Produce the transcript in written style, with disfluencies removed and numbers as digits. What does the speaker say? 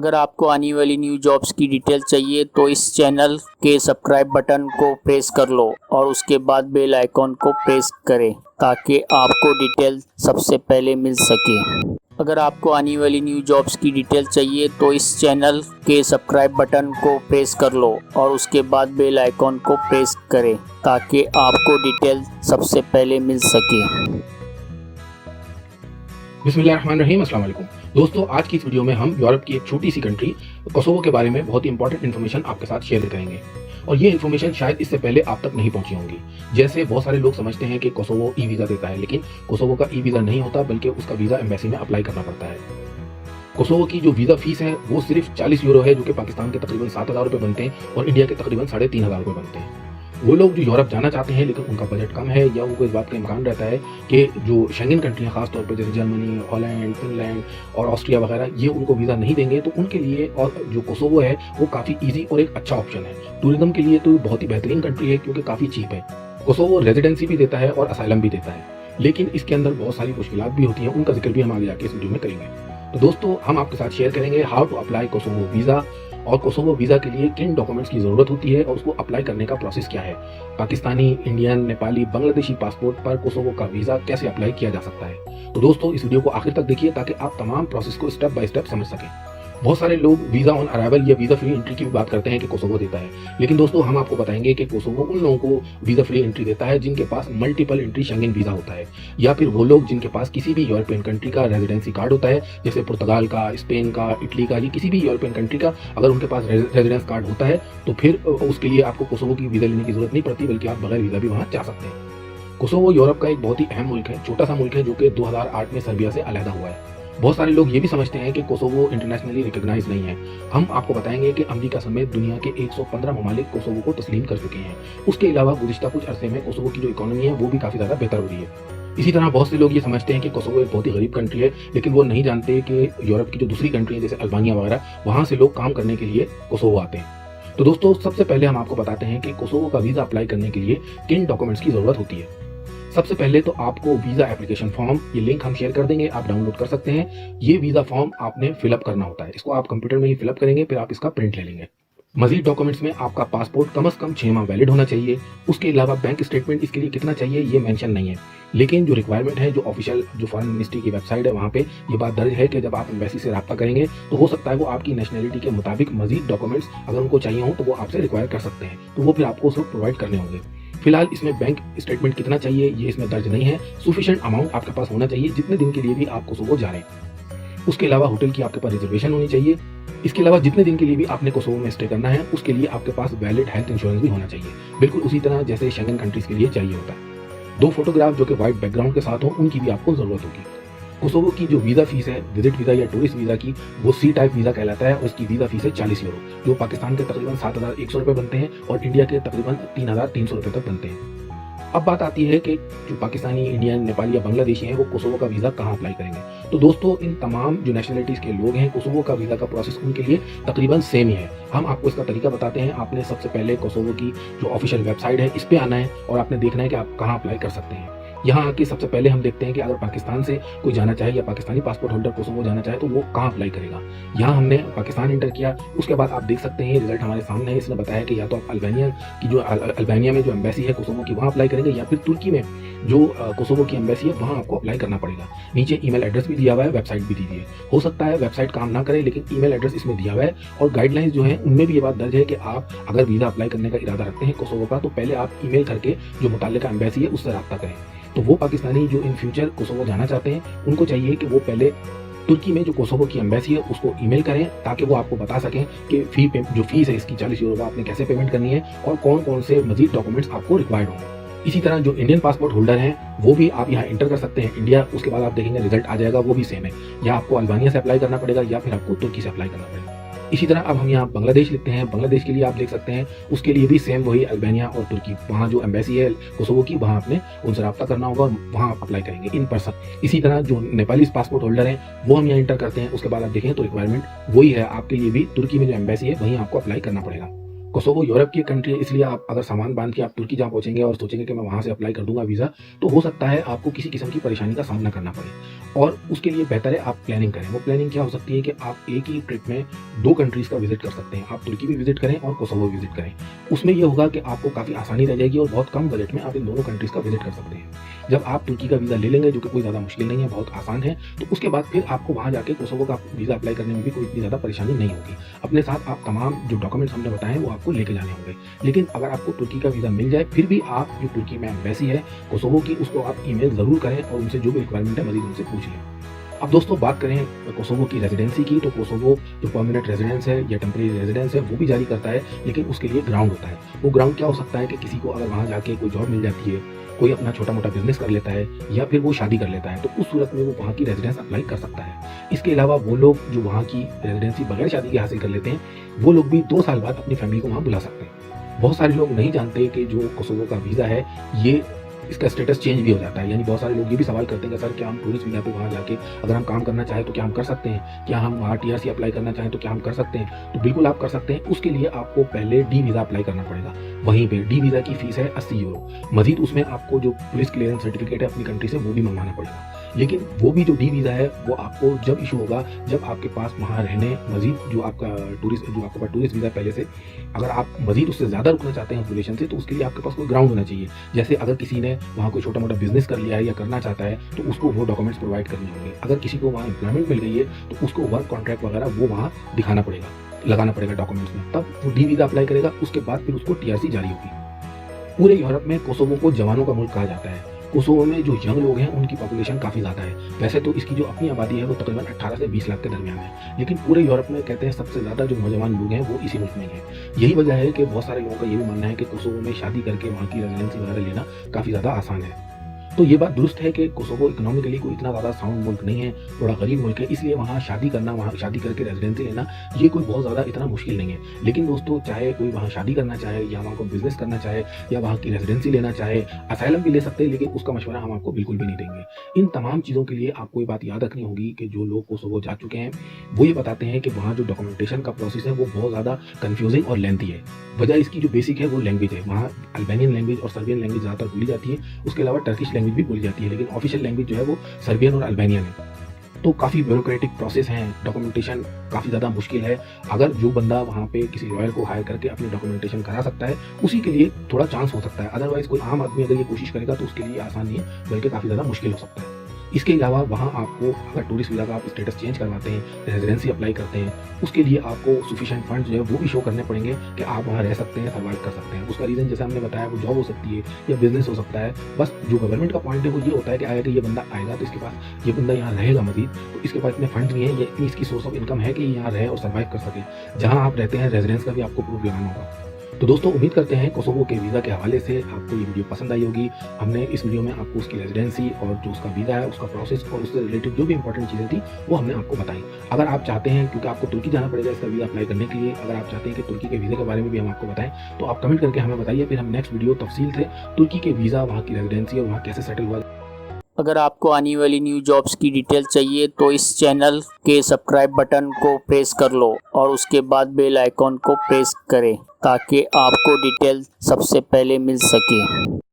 अगर आपको आने वाली न्यू जॉब्स की डिटेल चाहिए तो इस चैनल के सब्सक्राइब बटन को प्रेस कर लो और उसके बाद बेल आइकॉन को प्रेस करें ताकि आपको डिटेल सबसे पहले मिल सके। अगर आपको आने वाली न्यू जॉब्स की डिटेल चाहिए तो इस चैनल के सब्सक्राइब बटन को प्रेस कर लो और उसके बाद बेल आइकॉन को प्रेस करें ताकि आपको डिटेल सबसे पहले मिल सके। बिस्मिल्लाहिर्रहमानिर्रहीम, अस्सलाम वालेकुम दोस्तों। आज की इस वीडियो में हम यूरोप की एक छोटी सी कंट्री कोसोवो के बारे में बहुत ही इंपॉर्टेंट इन्फॉर्मेशन आपके साथ शेयर करेंगे और ये इन्फॉर्मेशन शायद इससे पहले आप तक नहीं पहुंची होंगी। जैसे बहुत सारे लोग समझते हैं कि कोसोवो ई वीज़ा देता है, लेकिन कोसोवो का ई वीज़ा नहीं होता, बल्कि उसका वीज़ा एम्बेसी में अप्लाई करना पड़ता है। कोसोवो की जो वीज़ा फीस है वो सिर्फ 40 यूरो है, जो कि पाकिस्तान के तकरीबन 7,000 रुपये बनते हैं और इंडिया के तकरीबन 3,500 रुपये बनते हैं। वो लोग जो यूरोप जाना चाहते हैं लेकिन उनका बजट कम है या उनको इस बात का इम्कान रहता है कि जो शेंगन कंट्रियाँ खासतौर पर जैसे जर्मनी, हॉलैंड, फिनलैंड और ऑस्ट्रिया वगैरह ये उनको वीज़ा नहीं देंगे, तो उनके लिए और जो कोसोवो है वो काफ़ी ईजी और एक अच्छा ऑप्शन है। टूरिज्म के लिए तो बहुत ही बेहतरीन कंट्री है क्योंकि काफ़ी चीप है। कोसोवो रेजिडेंसी भी देता है और असाइलम भी देता है, लेकिन इसके अंदर बहुत सारी मुश्किलात भी होती हैं, उनका जिक्र भी हम आगे जाके इस वीडियो में करेंगे। तो दोस्तों, हम आपके साथ शेयर करेंगे how to apply Kosovo visa और कोसोवो वीज़ा के लिए किन डॉक्यूमेंट्स की ज़रूरत होती है और उसको अप्लाई करने का प्रोसेस क्या है। पाकिस्तानी, इंडियन, नेपाली, बांग्लादेशी पासपोर्ट पर कोसोवो का वीज़ा कैसे अप्लाई किया जा सकता है। तो दोस्तों, इस वीडियो को आखिर तक देखिए ताकि आप तमाम प्रोसेस को स्टेप बाय स्टेप समझ सकें। बहुत सारे लोग वीज़ा ऑन अराइवल या वीज़ा फ्री एंट्री की भी बात करते हैं कि कोसोवो देता है, लेकिन दोस्तों हम आपको बताएंगे कि कोसोवो उन लोगों को वीज़ा फ्री एंट्री देता है जिनके पास मल्टीपल एंट्री शेंगन वीज़ा होता है, या फिर वो लोग जिनके पास किसी भी यूरोपियन कंट्री का रेजिडेंसी कार्ड होता है, जैसे पुर्तगाल का, स्पेन का, इटली का, ये किसी भी यूरोपियन कंट्री का अगर उनके पास रेजिडेंस कार्ड होता है तो फिर उसके लिए आपको कोसोवो की वीज़ा लेने की जरूरत नहीं पड़ती, बल्कि आप बगैर वीज़ा भी वहाँ जा सकते हैं। कोसोवो यूरोप का एक बहुत ही अहम मुल्क है, छोटा सा मुल्क है जो कि 2008 में सर्बिया से अलहदा हुआ है। बहुत सारे लोग ये भी समझते हैं कि कोसोवो इंटरनेशनली रिकॉग्नाइज नहीं है। हम आपको बताएंगे कि अमेरिका समेत दुनिया के 115 ममालिक कोसोवो को तस्लीम कर चुके हैं। उसके अलावा गुज़िश्ता कुछ अरसे में कोसोवो की जो इकोनॉमी है वो भी काफ़ी ज़्यादा बेहतर हो रही है। इसी तरह बहुत से लोग ये समझते हैं कि कोसोवो एक बहुत ही गरीब कंट्री है, लेकिन वो नहीं जानते कि यूरोप की जो दूसरी कंट्री है जैसे अल्बानिया वगैरह, वहाँ से लोग काम करने के लिए कोसोवो आते हैं। तो दोस्तों, सबसे पहले हम आपको बताते हैं कि कोसोवो का वीज़ा अप्लाई करने के लिए किन डॉक्यूमेंट्स की ज़रूरत होती है। सबसे पहले तो आपको वीज़ा एप्लीकेशन फॉर्म, ये लिंक हम शेयर कर देंगे, आप डाउनलोड कर सकते हैं। ये वीज़ा फॉर्म आपने फिलअप करना होता है, इसको आप कंप्यूटर में ही फिलअप करेंगे, फिर आप इसका प्रिंट ले लेंगे। मजीद डॉक्यूमेंट्स में आपका पासपोर्ट कम से कम 6 माह वैलिड होना चाहिए। उसके अलावा बैंक स्टेटमेंट इसके लिए कितना चाहिए ये मेंशन नहीं है, लेकिन जो रिक्वायरमेंट है, जो ऑफिशियल जो फॉरेन मिनिस्ट्री की वेबसाइट है वहाँ पे ये बात दर्ज है कि जब आप एम्बेसी से रब्ता करेंगे तो हो सकता है वो आपकी नेशनलिटी के मुताबिक मजीद डॉक्यूमेंट्स अगर उनको चाहिए हो तो वो आपसे रिक्वायर कर सकते हैं, तो वो फिर आपको उसको प्रोवाइड करने होंगे। फिलहाल इसमें बैंक स्टेटमेंट कितना चाहिए ये इसमें दर्ज नहीं है। सफिशिएंट अमाउंट आपके पास होना चाहिए जितने दिन के लिए भी आप कोसोवो जा रहे हैं। उसके अलावा होटल की आपके पास रिजर्वेशन होनी चाहिए। इसके अलावा जितने दिन के लिए भी आपने कोसोवो में स्टे करना है उसके लिए आपके पास वैलिड हेल्थ इंश्योरेंस भी होना चाहिए, बिल्कुल उसी तरह जैसे शेंगन कंट्रीज के लिए चाहिए होता है। 2 फोटोग्राफ जो कि व्हाइट बैकग्राउंड के साथ हो उनकी भी आपको जरूरत होगी। कोसोवो की जो वीज़ा फीस है विजिट वीज़ा या टूरिस्ट वीज़ा की, वो सी टाइप वीज़ा कहलाता है और उसकी वीज़ा फीस है 40 यूरो, जो पाकिस्तान के तकरीबन 7,100 रुपये बनते हैं और इंडिया के तकरीबन 3,300 रुपये तक बनते हैं। अब बात आती है कि जो पाकिस्तानी, इंडियन, नेपाली या बांग्लादेशी हैं वो कोसोवो का वीज़ा कहाँ अप्लाई करेंगे। तो दोस्तों, इन तमाम जो नेशनलिटीज़ के लोग हैं कोसोवो का वीज़ा का प्रोसेस उनके लिए तकरीबन सेम ही है। हम आपको इसका तरीका बताते हैं। आपने सबसे पहले कोसोवो की जो ऑफिशियल वेबसाइट है इस पर आना है और आपने देखना है कि आप कहाँ अप्लाई कर सकते हैं। यहाँ आके सबसे पहले हम देखते हैं कि अगर पाकिस्तान से कोई जाना चाहे या पाकिस्तानी पासपोर्ट होल्डर कोसोवो जाना चाहे तो वो कहाँ अप्लाई करेगा। यहाँ हमने पाकिस्तान इंटर किया, उसके बाद आप देख सकते हैं रिजल्ट हमारे सामने है। इसने बताया कि या तो आप अल्बानिया की जो अल्बानिया में जो एम्बेसी है कोसोवो की वहाँ अप्लाई करेंगे, या फिर तुर्की में जो कोसोवो की एम्बेसी है वहाँ आपको अप्लाई करना पड़ेगा। नीचे ईमेल एड्रेस भी दिया हुआ है, वेबसाइट भी दी हुई है। हो सकता है वेबसाइट काम ना करे, लेकिन ईमेल एड्रेस इसमें दिया हुआ है और गाइडलाइंस जो है उनमें भी ये बात दर्ज है कि आप अगर वीज़ा अप्लाई करने का इरादा रखते हैं कोसोवो का, तो पहले आप ईमेल करके जो मुताल्लिका एम्बेसी है उससे रब्ता करें। तो वो पाकिस्तानी जो इन फ्यूचर कोसोवो जाना चाहते हैं उनको चाहिए कि वो पहले तुर्की में जो कोसोवो की एम्बेसी है उसको ईमेल करें, ताकि वो आपको बता सकें कि जो फीस है इसकी 40 यूरो आपने कैसे पेमेंट करनी है और कौन कौन से मजीद डॉक्यूमेंट्स आपको रिक्वायर्ड होंगे। इसी तरह जो इंडियन पासपोर्ट होल्डर हैं वो भी आप यहाँ इंटर कर सकते हैं इंडिया। उसके बाद आप देखेंगे रिजल्ट आ जाएगा, वो भी सेम है, या आपको अल्बानिया से अप्लाई करना पड़ेगा या फिर आपको तुर्की से अप्लाई करना पड़ेगा। इसी तरह अब हम यहाँ बांग्लादेश लिखते हैं, बांग्लादेश के लिए आप देख सकते हैं उसके लिए भी सेम वही अल्बानिया और तुर्की, वहाँ जो एम्बेसी है कोसोवो की वहाँ आपने उनसे रब्ता करना होगा और वहाँ अप्लाई करेंगे इन पर्सन। इसी तरह जो नेपाली पासपोर्ट होल्डर हैं वो हम यहाँ इंटर करते हैं। उसके बाद आप देखें तो रिक्वायरमेंट वही है, आपके लिए भी तुर्की में जो एम्बेसी है वहीं आपको अप्लाई करना पड़ेगा। कोसोवो यूरोप की एक कंट्री है, इसलिए आप अगर सामान बांध के आप तुर्की जहाँ पहुँचेंगे और सोचेंगे कि मैं वहाँ से अप्लाई कर दूंगा वीज़ा, तो हो सकता है आपको किसी किस्म की परेशानी का सामना करना पड़े। और उसके लिए बेहतर है आप प्लानिंग करें। वो प्लानिंग क्या हो सकती है कि आप एक ही ट्रिप में 2 कंट्रीज़ का विजिट कर सकते हैं। आप तुर्की भी विजिट करें और कोसोवो भी विजिट करें। उसमें ये होगा कि आपको काफ़ी आसानी रह जाएगी और बहुत कम बजट में आप इन दोनों कंट्रीज़ का विजिट कर सकते हैं। जब आप तुर्की का वीज़ा ले लेंगे, जो कि कोई ज़्यादा मुश्किल नहीं है, बहुत आसान है, तो उसके बाद फिर आपको वहाँ जाके कोसोवो का वीज़ा अप्लाई करने में भी कोई इतनी ज़्यादा परेशानी नहीं होगी। अपने साथ आप तमाम जो डॉक्यूमेंट्स हमने बताए हैं वो आपको लेके जाने होंगे। लेकिन अगर आपको तुर्की का वीज़ा मिल जाए, फिर भी आप जो तुर्की में एम्बेसी है कोसोवो की, उसको आप ईमेल ज़रूर करें और उनसे जो भी रिक्वायरमेंट है मज़ीद उनसे पूछ लें। अब दोस्तों बात करें कोसोवो की रेजिडेंसी की, तो कोसोवो जो परमानेंट रेजिडेंस है या टेम्परेरी रेजिडेंस है वो भी जारी करता है, लेकिन उसके लिए ग्राउंड होता है। वो ग्राउंड क्या हो सकता है कि किसी को अगर वहाँ जाके कोई जॉब मिल जाती है, कोई अपना छोटा मोटा बिजनेस कर लेता है या फिर वो शादी कर लेता है, तो उस सूरत में वो वहाँ की रेजिडेंस अप्लाई कर सकता है। इसके अलावा वो लोग जो वहाँ की रेजिडेंसी बगैर शादी के हासिल कर लेते हैं, वो लोग भी 2 साल बाद अपनी फैमिली को वहाँ बुला सकते हैं। बहुत सारे लोग नहीं जानते कि जो कोसोवो का वीज़ा है ये इसका स्टेटस चेंज भी हो जाता है। यानी बहुत सारे लोग ये भी सवाल करते हैं कि सर क्या हम टूरिस्ट वीज़ा पे वहाँ जाके अगर हम काम करना चाहें तो क्या हम कर सकते हैं? क्या हम वहाँ टीआरसी अप्लाई करना चाहें तो क्या हम कर सकते हैं? तो बिल्कुल आप कर सकते हैं। उसके लिए आपको पहले डी वीज़ा अप्लाई करना पड़ेगा। वहीं पे डी वीज़ा की फ़ीस है 80 यूरो। मज़ीद उसमें आपको जो पुलिस क्लियरेंस सर्टिफिकेट है अपनी कंट्री से वो भी मंगवाना पड़ेगा। लेकिन वो भी जो डी वीज़ा है वो आपको जब इशू होगा जब आपके पास वहाँ रहने मज़ीद जो आपका आपके पास टूरिस्ट वीज़ा पहले से, अगर आप मज़ीद उससे ज़्यादा रुकना चाहते हैं ड्यूरेशन से, तो उसके लिए आपके पास कोई ग्राउंड होना चाहिए। जैसे अगर किसी ने वहाँ कोई छोटा मोटा बिजनेस कर लिया है या करना चाहता है तो उसको वो डॉक्यूमेंट्स प्रोवाइड करने होंगे। अगर किसी को वहाँ एम्प्लॉयमेंट मिल गई है तो उसको वर्क कॉन्ट्रैक्ट वगैरह वो वहाँ दिखाना पड़ेगा, लगाना पड़ेगा डॉक्यूमेंट्स में, तब वो डी वीज़ा अप्लाई करेगा। उसके बाद फिर उसको टीआरसी जारी होगी। पूरे यूरोप में कोसोवो को जवानों का मुल्क कहा जाता है। कोसोवो में जो यंग लोग हैं उनकी पॉपुलेशन काफ़ी ज़्यादा है। वैसे तो इसकी जो अपनी आबादी है वो तकरीबन 18 से 20 लाख के दरमियान है, लेकिन पूरे यूरोप में कहते हैं सबसे ज़्यादा जो नौजवान लोग हैं वो इसी मुल्क में हैं। यही वजह है कि बहुत सारे लोगों का ये भी मानना है कि कोसोवो में शादी करके वहाँ की रेजिडेंसी वगैरह लेना काफ़ी ज़्यादा आसान है। तो ये बात दुरुस्त है कि कोसोवो इकोनॉमिकली कोई इतना ज़्यादा साउंड मुल्क नहीं है, थोड़ा गरीब मुल्क है, इसलिए वहाँ शादी करना, वहाँ शादी करके रेजिडेंसी लेना ये कोई बहुत ज़्यादा इतना मुश्किल नहीं है। लेकिन दोस्तों चाहे कोई वहाँ शादी करना चाहे या वहाँ को बिजनेस करना चाहे या वहाँ की रेजिडेंसी लेना चाहे, असाइलम भी ले सकते हैं, लेकिन उसका मशवरा हम आपको बिल्कुल भी नहीं देंगे। इन तमाम चीज़ों के लिए आपको ये बात याद रखनी होगी कि जो लोग कोसोवो जा चुके हैं वो ये बताते हैं कि वहाँ जो डॉक्यूमेंटेशन का प्रोसेस है वो बहुत ज़्यादा कन्फ्यूजिंग और लेंथी है। वजह इसकी जो बेसिक है वो लैंग्वेज है। वहाँ अल्बानियन लैंग्वेज और सर्बियन लैंग्वेज ज़्यादातर बोली जाती है, उसके अलावा टर्किश लैंग्वेज भी बोली जाती है, लेकिन ऑफिशियल लैंग्वेज जो है वो सर्बियन और अल्बानियन है। तो काफ़ी ब्यूरोक्रेटिक प्रोसेस हैं, डॉक्यूमेंटेशन काफ़ी ज़्यादा मुश्किल है। अगर जो बंदा वहाँ पे किसी लॉयर को हायर करके अपनी डॉक्यूमेंटेशन करा सकता है उसी के लिए थोड़ा चांस हो सकता है, अदरवाइज़ कोई आम आदमी अगर ये कोशिश करेगा तो उसके लिए आसान नहीं है, बल्कि काफ़ी ज़्यादा मुश्किल हो सकता है। इसके अलावा वहाँ आपको अगर टूरिस्ट वीज़ा का आप स्टेटस चेंज करवाते हैं, रेजिडेंसी अप्लाई करते हैं, उसके लिए आपको सफिशिएंट फंड जो है वो भी शो करने पड़ेंगे कि आप वहाँ रह सकते हैं, सर्वाइव कर सकते हैं। उसका रीज़न जैसे हमने बताया वो जॉब हो सकती है या बिजनेस हो सकता है। बस जो गवर्नमेंट का पॉइंट है वो ये होता है कि अगर ये बंदा आएगा तो इसके पास ये बंदा यहाँ रहेगा मजीद, तो इसके पास इतने फंड नहीं है या इतनी इसकी सोर्स ऑफ इनकम है कि यहाँ रहे और सर्वाइव कर सके। जहाँ आप रहते हैं रेजिडेंस का भी आपको प्रूफ लगाना होगा। तो दोस्तों उम्मीद करते हैं कोसोवो के वीज़ा के हवाले से आपको ये वीडियो पसंद आई होगी। हमने इस वीडियो में आपको उसकी रेजिडेंसी और जो उसका वीज़ा है उसका प्रोसेस और उससे रिलेटेड जो भी इंपॉर्टेंट चीज़ें थी वो हमने आपको बताई। अगर आप चाहते हैं, क्योंकि आपको तुर्की जाना पड़ेगा इसका वीज़ा अप्लाई करने के लिए, अगर आप चाहते हैं कि तुर्की के वीज़े के बारे में भी हम आपको बताएं तो आप कमेंट करके हमें बताइए, फिर हम नेक्स्ट वीडियो तफसील से तुर्की के वीज़ा, वहाँ की रेजिडेंसी और वहाँ कैसे सेटल हुआ। अगर आपको आने वाली न्यू जॉब्स की डिटेल चाहिए तो इस चैनल के सब्सक्राइब बटन को प्रेस कर लो और उसके बाद बेल आइकॉन को प्रेस करें ताकि आपको डिटेल सबसे पहले मिल सके।